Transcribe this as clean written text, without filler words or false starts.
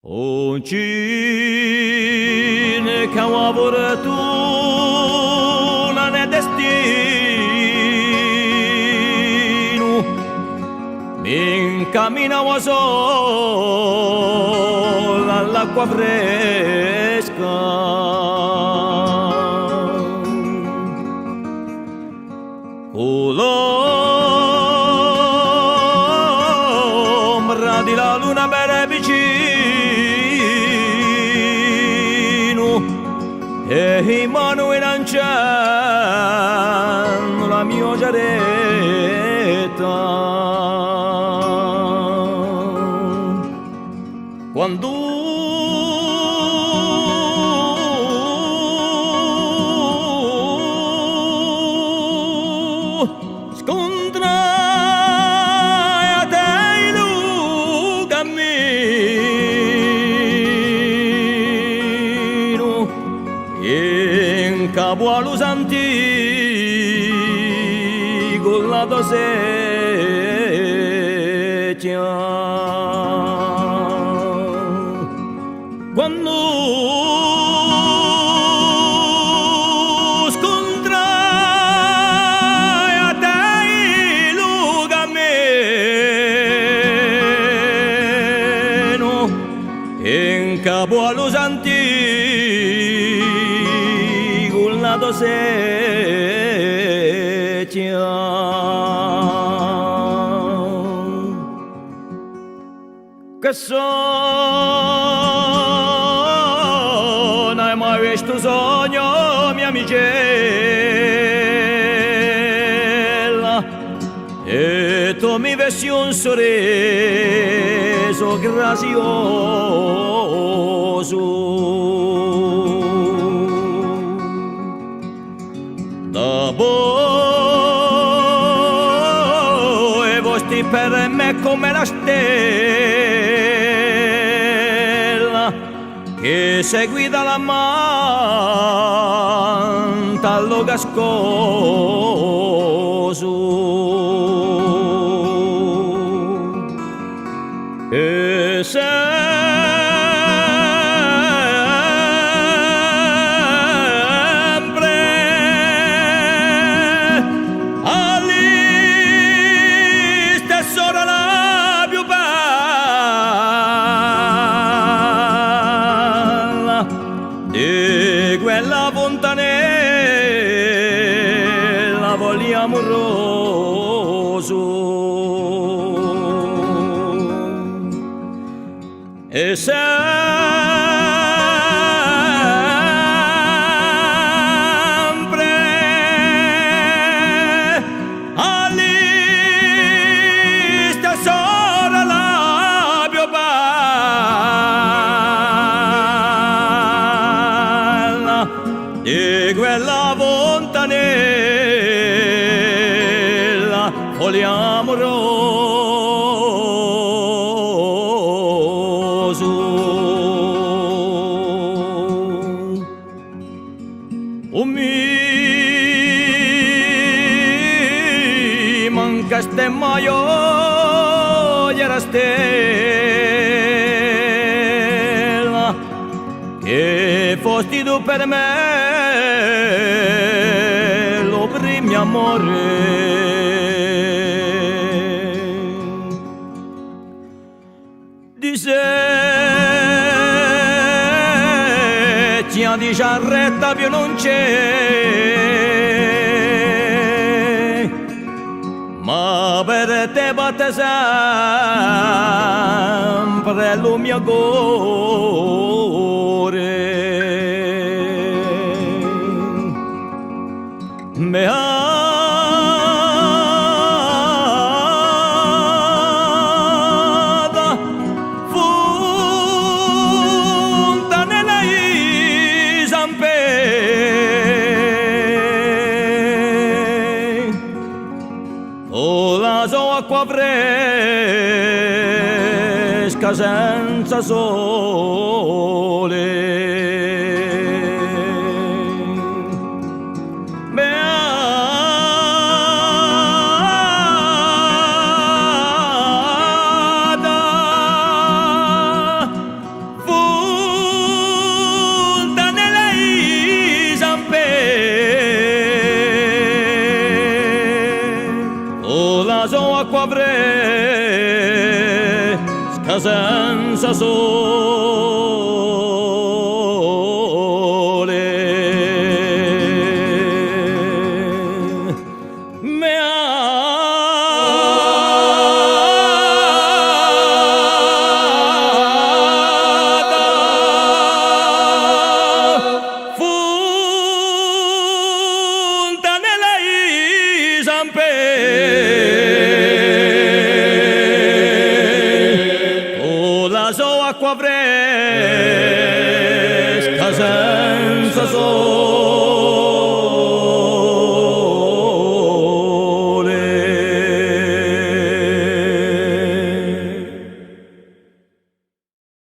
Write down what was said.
Cine che ho avuto nel destino mi incamminavo solo all'acqua fresca con l'ombra di la luna bella vicino e in mano in cielo la mia giaretta quando scontrai a te il cammino in capo allo antico la dosetia quando scontrai a te il cammino in capo allo antico la dosetia che sono mai visto sogno mia amicella e tu mi vesti un sorriso grazioso da voi vostri per me come la stella che seguita la manta allo gascoso e di quella fontanella vogliamo amoroso e sempre all'istessa ora la più di quella fontanella vogliamo amoroso mi manca ste maioia stella che fosti tu per me lo primo amore di se di giarretta più non c'è ma per te batte sempre lo mio cuore me ada fontanella isampe con la sua acqua fresca senza sole senza sole. Me funta nella isampe con la sua acqua fresca senza sole.